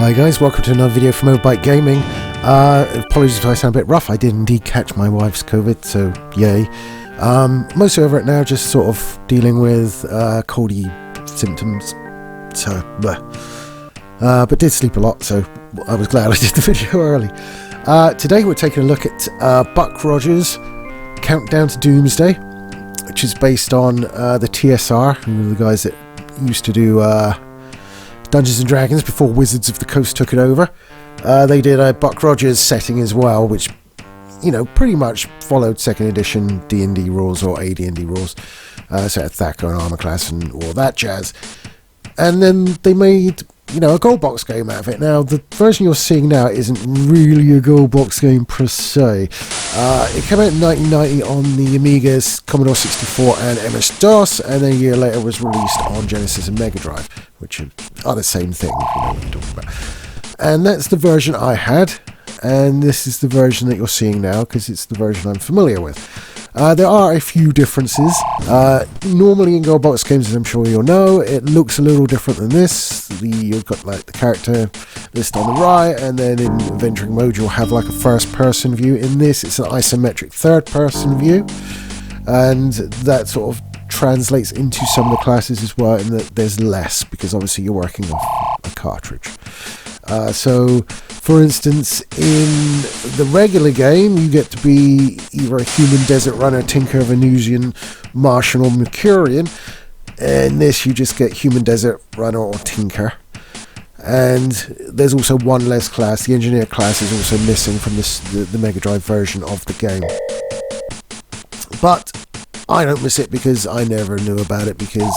Hi guys, welcome to another video from Motorbike Gaming. Apologies if I sound a bit rough. I did indeed catch my wife's COVID, so yay. Mostly over it now, just sort of dealing with coldy symptoms. So, but did sleep a lot, so I was glad I did the video early. Today we're taking a look at Buck Rogers' Countdown to Doomsday, which is based on the TSR, who are the guys that used to do Dungeons & Dragons before Wizards of the Coast took it over. They did a Buck Rogers setting as well, which, you know, pretty much followed 2nd edition D&D rules or AD&D rules. So had Thacker and Armor Class and all that jazz. And then they made, you know, a gold box game out of it. Now, the version you're seeing now isn't really a gold box game per se. It came out in 1990 on the Amigas, Commodore 64 and MS-DOS, and then a year later was released on Genesis and Mega Drive, which are the same thing, if you know what I'm talking about. And that's the version I had, and this is the version that you're seeing now, because it's the version I'm familiar with. There are a few differences. Normally in gold box games, as I'm sure you'll know, it looks a little different than this. You've got like the character list on the right, and then in adventuring mode you'll have like a first person view. In this it's an isometric third person view, and that sort of translates into some of the classes as well, in that there's less, because obviously you're working off a cartridge. So, for instance, in the regular game, you get to be either a human desert runner, tinker, Venusian, Martian, or Mercurian. In this, you just get human desert runner or tinker. And there's also one less class. The engineer class is also missing from the Mega Drive version of the game. But I don't miss it because I never knew about it, because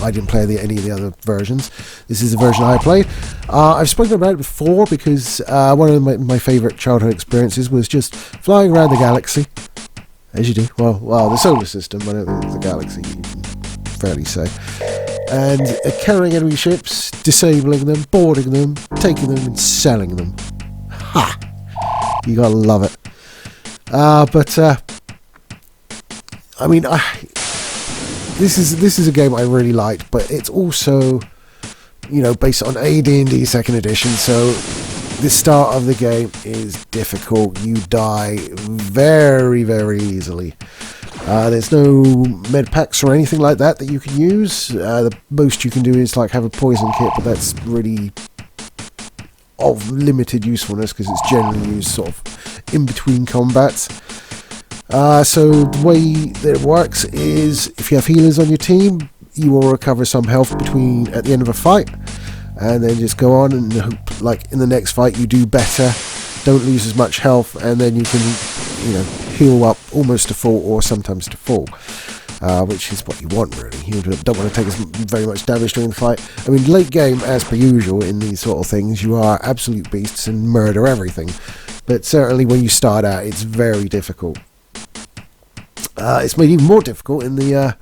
I didn't play any of the other versions. This is the version I played. I've spoken about it before because one of my favourite childhood experiences was just flying around the galaxy, as you do. Well, the solar system, I don't think it's a galaxy, you can fairly say. And carrying enemy ships, disabling them, boarding them, taking them and selling them. Ha! You gotta love it. I mean, this is a game I really liked, but it's also, you know, based on AD&D 2nd edition, so the start of the game is difficult. You die very, very easily. There's no med packs or anything like that you can use. The most you can do is like have a poison kit, but that's really of limited usefulness because it's generally used sort of in between combats. So the way that it works is, if you have healers on your team, you will recover some health at the end of a fight, and then just go on and hope, like in the next fight, you do better, don't lose as much health, and then you can, you know, heal up almost to full or sometimes to full, which is what you want really. You don't want to take very much damage during the fight. I mean, late game, as per usual in these sort of things, you are absolute beasts and murder everything, but certainly when you start out, it's very difficult. It's made even more difficult in the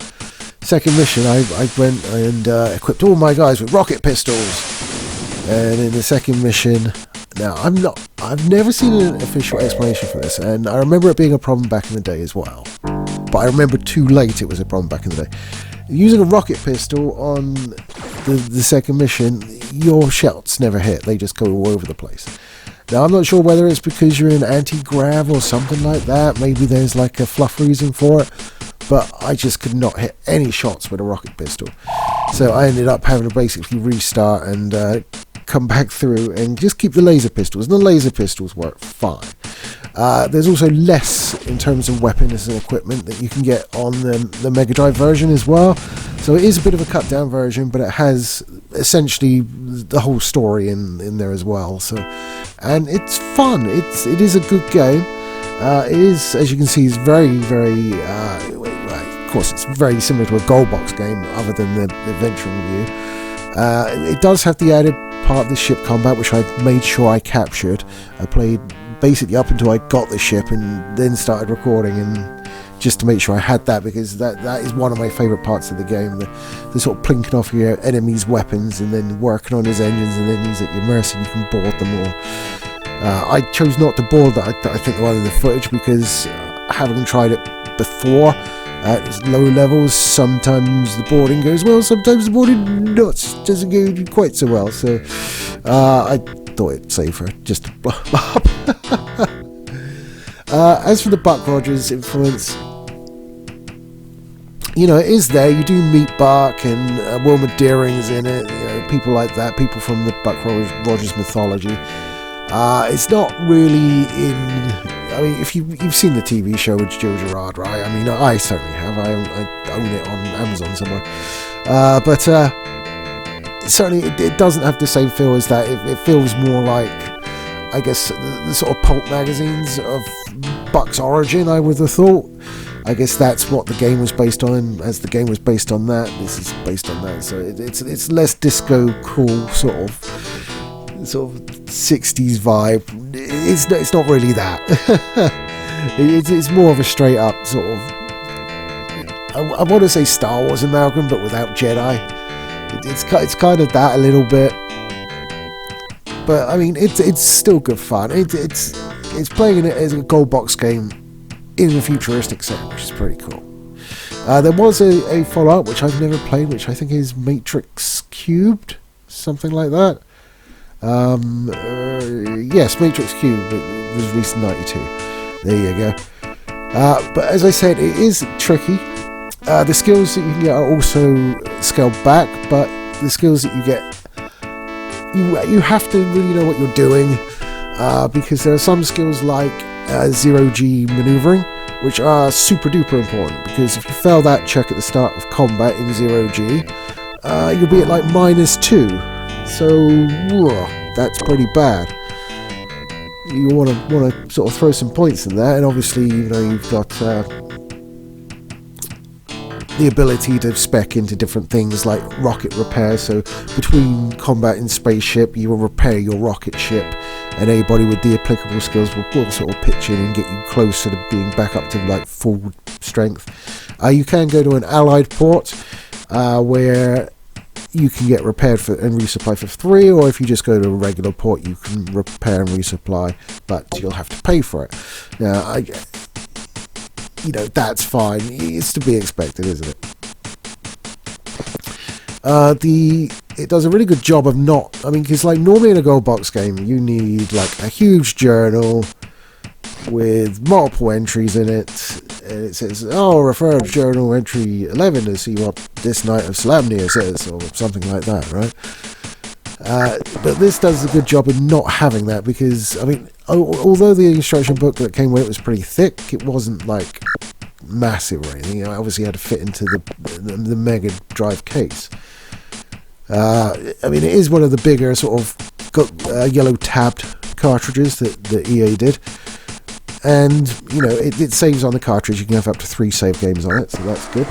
second mission. I went and equipped all my guys with rocket pistols, and in the second mission, now I've never seen an official explanation for this, and I remember it being a problem back in the day as well, but I remember too late it was a problem back in the day. Using a rocket pistol on the second mission, your shots never hit, they just go all over the place. Now, I'm not sure whether it's because you're in anti-grav or something like that. Maybe there's like a fluff reason for it. But I just could not hit any shots with a rocket pistol. So I ended up having to basically restart and come back through and just keep the laser pistols. And the laser pistols work fine. There's also less in terms of weapons and equipment that you can get on the Mega Drive version as well. So it is a bit of a cut down version, but it has essentially the whole story in there as well. So, and it's fun. It is a good game. It is, as you can see, it's very, very. Of course, it's very similar to a gold box game, other than the adventuring view. It does have the added part of the ship combat, which I made sure I captured. I played basically up until I got the ship, and then started recording, and just to make sure I had that, because that is one of my favourite parts of the game, the sort of plinking off your enemy's weapons and then working on his engines, and then he's at your mercy and you can board them all. I chose not to board that, I think, a lot of the footage, because having tried it before, at low levels. Sometimes the boarding goes well, sometimes the boarding doesn't go quite so well. So I thought it safer just to blow up. As for the Buck Rogers influence, you know, it is there. You do meet Buck, and Wilma Deering's in it, you know, people like that, people from the Buck Rogers mythology. It's not really in... I mean, if you've seen the TV show with Joe Girard, right? I mean, I certainly have. I own it on Amazon somewhere. But certainly it doesn't have the same feel as that. It feels more like, I guess, the sort of pulp magazines of Buck's origin, I would have thought. I guess that's what the game was based on. As the game was based on that, this is based on that. So it's less disco cool sort of 60s vibe. It's not really that. It's more of a straight up sort of, I want to say Star Wars amalgam, but without Jedi. It's kind of that a little bit. But I mean, it's still good fun. It's playing it as a gold box game in a futuristic setting, which is pretty cool. There was a follow-up which I've never played, which I think is Matrix Cubed, something like that. Yes, Matrix Cubed. It was released in '92. There you go. But as I said, it is tricky. The skills that you can get are also scaled back, but the skills that you get, you have to really know what you're doing, because there are some skills like zero-G maneuvering, which are super duper important, because if you fail that check at the start of combat in zero-G, you'll be at like -2. So that's pretty bad. You want to sort of throw some points in there, and obviously, you know, you've got the ability to spec into different things like rocket repair. So between combat in spaceship, you will repair your rocket ship, and anybody with the applicable skills will sort of pitch in and get you closer to being back up to like full strength. You can go to an allied port where you can get repaired and resupply for 3, or if you just go to a regular port, you can repair and resupply, but you'll have to pay for it. Now, that's fine. It's to be expected, isn't it? It does a really good job of because like normally in a gold box game, you need like a huge journal with multiple entries in it, and it says, refer to journal entry 11 to see what this Knight of Slamnia says, or something like that, right? But this does a good job of not having that, because, I mean, although the instruction book that came with it was pretty thick, it wasn't like massive or anything. Obviously, had to fit into the Mega Drive case. I mean, it is one of the bigger sort of yellow tabbed cartridges that EA did. And, it saves on the cartridge. You can have up to 3 save games on it, so that's good.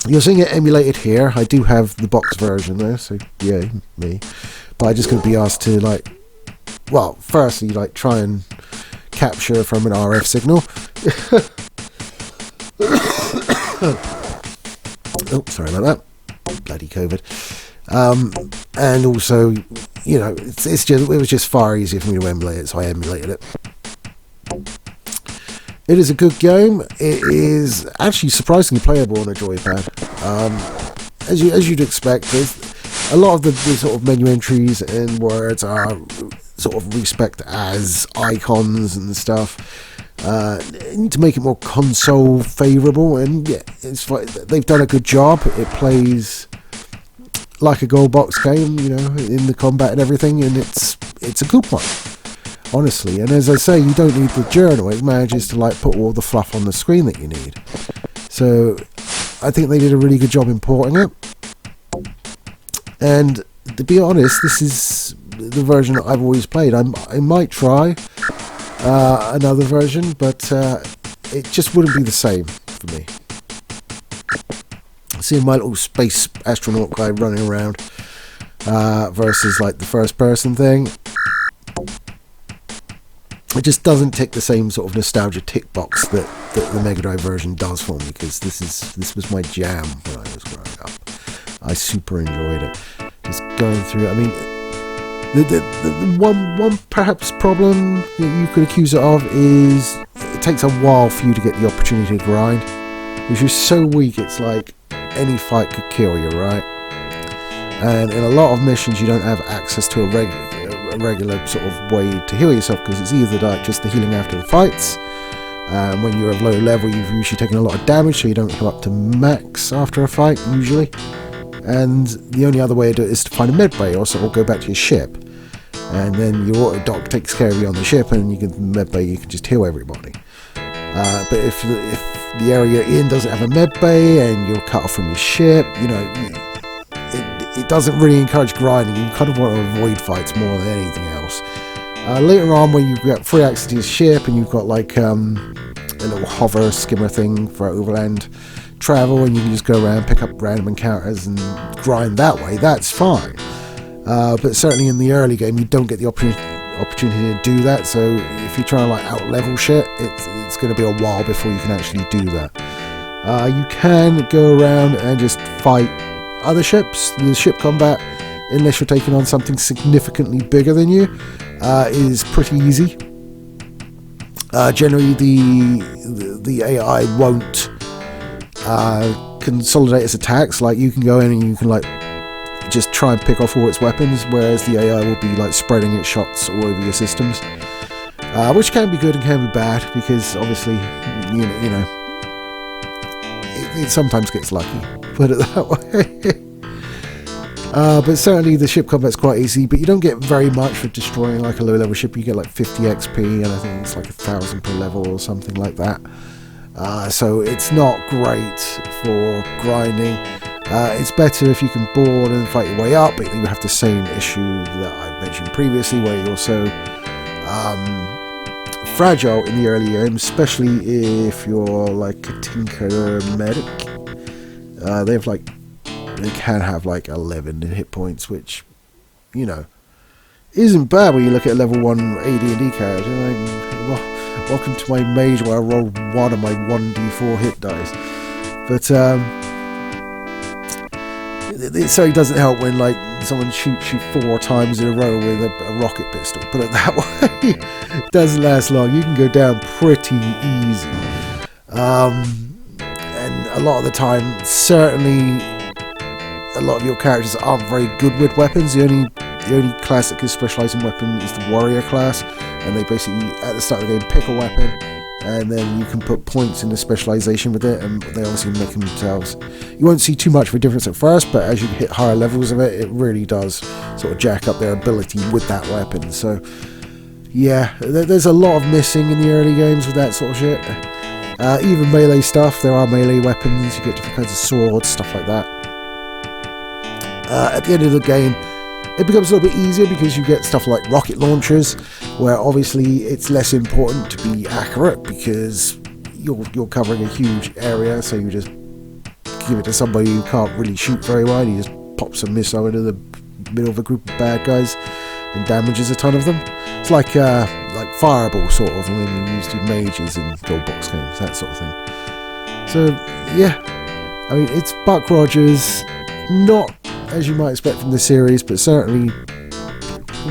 You're seeing it emulated here. I do have the box version though, so yeah, me. But I'm just going to be asked to, firstly, try and capture from an RF signal. Oh, sorry about that. Bloody COVID. And also, it was just far easier for me to emulate it, so I emulated it. It is a good game. It is actually surprisingly playable on a joypad. As you'd expect, there's a lot of the sort of menu entries and words are sort of respect as icons and stuff. To make it more console favourable, and yeah, they've done a good job. It plays like a gold box game, in the combat and everything, and it's a good one. Honestly, and as I say, you don't need the journal. It manages to put all the fluff on the screen that you need. So I think they did a really good job importing it. And to be honest, this is the version that I've always played. I might try another version, but it just wouldn't be the same for me. Seeing my little space astronaut guy running around versus the first person thing, it just doesn't tick the same sort of nostalgia tick box that the Mega Drive version does for me, because this was my jam when I was growing up. I super enjoyed it. Just going through. I mean, the one perhaps problem that you could accuse it of is it takes a while for you to get the opportunity to grind. which is so weak it's like any fight could kill you, right? And in a lot of missions you don't have access to a regular sort of way to heal yourself, because it's either like just the healing after the fights. When you're of low level, you've usually taken a lot of damage, so you don't heal up to max after a fight usually. And the only other way to do it is to find a med bay, or go back to your ship, and then your auto dock takes care of you on the ship, and you can med bay, you can just heal everybody. But if the area you're in doesn't have a med bay and you're cut off from your ship, you know, it doesn't really encourage grinding. You kind of want to avoid fights more than anything else. Later on, when you've got free access to your ship and you've got like a little hover skimmer thing for overland travel, and you can just go around, pick up random encounters and grind that way, that's fine. But certainly in the early game, you don't get the opportunity to do that. So if you're trying to like out level shit, it's going to be a while before you can actually do that. You can go around and just fight other ships. The ship combat, unless you're taking on something significantly bigger than you, is pretty easy. Generally the AI won't consolidate its attacks. Like, you can go in and you can like just try and pick off all its weapons, whereas the AI will be like spreading its shots all over your systems, which can be good and can be bad, because obviously you know it sometimes gets lucky, put it that way. But certainly the ship combat's quite easy, but you don't get very much for destroying like a low level ship. You get like 50 XP, and I think it's like 1,000 per level or something like that. So it's not great for grinding. It's better if you can board and fight your way up, but you have the same issue that I mentioned previously, where you're so fragile in the early game, especially if you're like a tinker medic. They can have like 11 hit points, which, you know, isn't bad when you look at a level 1 AD&D character. Like, welcome to my mage where I rolled 1 of my 1d4 hit dice. But it certainly doesn't help when like someone shoots you 4 times in a row with a rocket pistol, put it that way. It doesn't last long. You can go down pretty easy. And a lot of the time, certainly a lot of your characters aren't very good with weapons. The only class that can specialise in weapon is the warrior class, and they basically at the start of the game pick a weapon, and then you can put points in the specialisation with it, and they obviously make them themselves. You won't see too much of a difference at first, but as you hit higher levels of it, it really does sort of jack up their ability with that weapon. So yeah, there's a lot of missing in the early games with that sort of shit. Even melee stuff, there are melee weapons, you get different kinds of swords, stuff like that. At the end of the game, it becomes a little bit easier because you get stuff like rocket launchers, where obviously it's less important to be accurate because you're covering a huge area, so you just give it to somebody who can't really shoot very well, and he just pops a missile into the middle of a group of bad guys and damages a ton of them. It's like Fireball, sort of, when you used to mages in Goldbox games, that sort of thing. So yeah, I mean, it's Buck Rogers, not as you might expect from the series, but certainly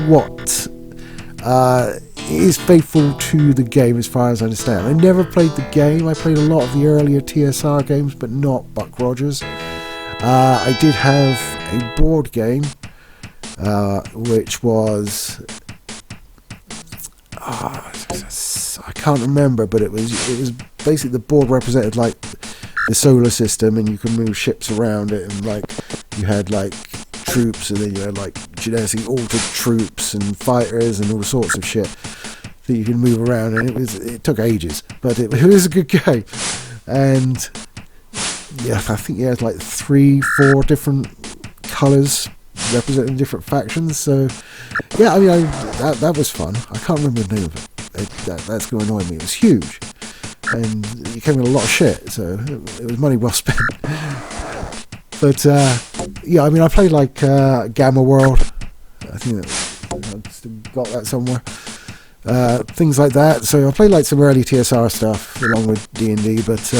what is faithful to the game as far as I understand. I never played the game. I played a lot of the earlier TSR games, but not Buck Rogers. I did have a board game, which was I can't remember, but it was basically the board represented like the solar system, and you can move ships around it, and like you had like troops, and then you had like genetically altered troops and fighters and all sorts of shit that you can move around, and it took ages, but it was a good game. And yeah, I think you had like 3-4 different colours representing different factions. So yeah, I mean, that was fun. I can't remember the name of it. That's going to annoy me. It was huge, and it came with a lot of shit, so it was money well spent. But yeah, I mean, I played like Gamma World. I think I've still got that somewhere. Things like that. So I played like some early TSR stuff along with D&D, but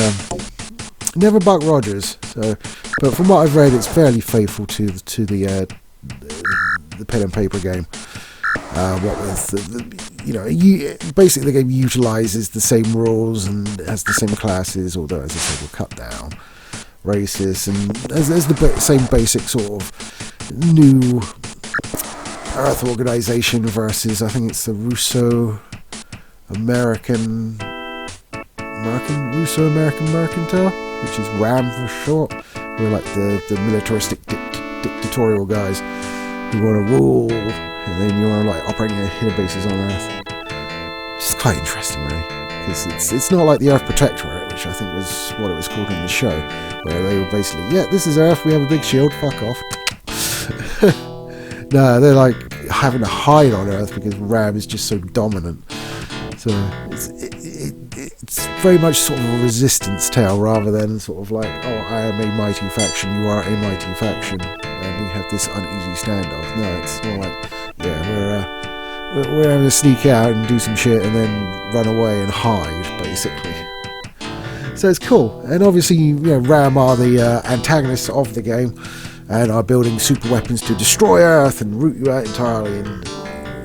never Buck Rogers. So, but from what I've read, it's fairly faithful to the pen and paper game. What with basically the game utilises the same rules and has the same classes, although as I said, we'll cut down races, and there's the same basic sort of new Earth organization versus, I think it's the Russo-American Mercantile, which is RAM for short. We're like the militaristic dictatorial guys who want to rule, and then you want to like operating your bases on Earth. Which is quite interesting, really, because it's not like the Earth Protectorate, which I think was what it was called in the show, where they were basically, yeah, this is Earth, we have a big shield, fuck off. No, they're like having to hide on Earth because RAM is just so dominant. So it's very much sort of a resistance tale rather than sort of like, oh, I am a mighty faction, you are a mighty faction, and we have this uneasy standoff. No, it's more like, yeah, we're having to sneak out and do some shit and then run away and hide, basically. So it's cool, and obviously, RAM are the antagonists of the game, and are building super weapons to destroy Earth and root you out entirely, and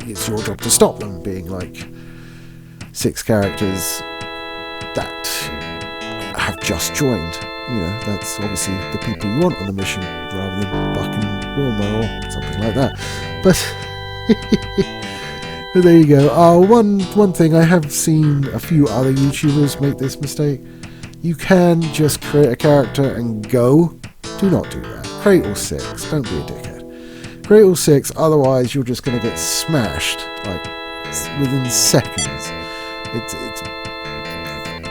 it's your job to stop them, being like 6 characters that have just joined. That's obviously the people you want on the mission, rather than Buck and Wilma or something like that. But but there you go. One thing, I have seen a few other YouTubers make this mistake. You can just create a character and go. Do not do that. Create all 6. Don't be a dickhead. Create all 6, otherwise you're just going to get smashed like within seconds. It's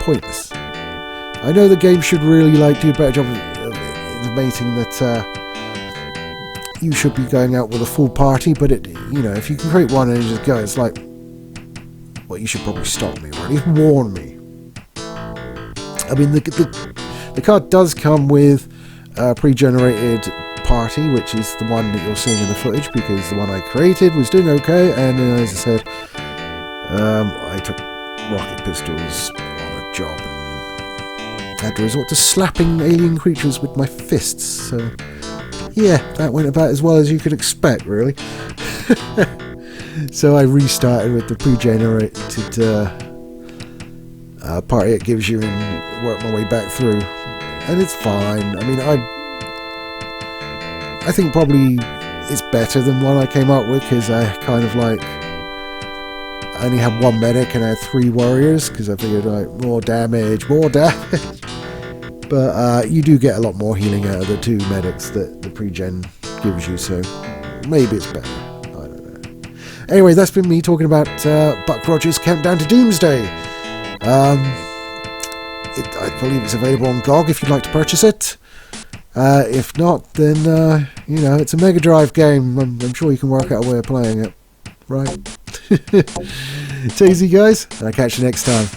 pointless. I know the game should really do a better job of intimating that you should be going out with a full party, but if you can create one and just go, it's like, well, you should probably stop me or at least warn me. I mean, the card does come with a pre-generated party, which is the one that you're seeing in the footage, because the one I created was doing okay, and as I said, I took rocket pistols on a job and had to resort to slapping alien creatures with my fists, so yeah, that went about as well as you could expect, really. So I restarted with the pre-generated party it gives you and worked my way back through, and it's fine. I mean, I think probably it's better than one I came up with, because I kind of I only had 1 medic and I had 3 warriors, because I figured more damage. But you do get a lot more healing out of the 2 medics that the pre-gen gives you, so maybe it's better. I don't know. Anyway, that's been me talking about Buck Rogers' Countdown to Doomsday. I believe it's available on GOG if you'd like to purchase it. If not, then it's a Mega Drive game. I'm sure you can work out a way of playing it, right? Take it easy, guys, and I'll catch you next time.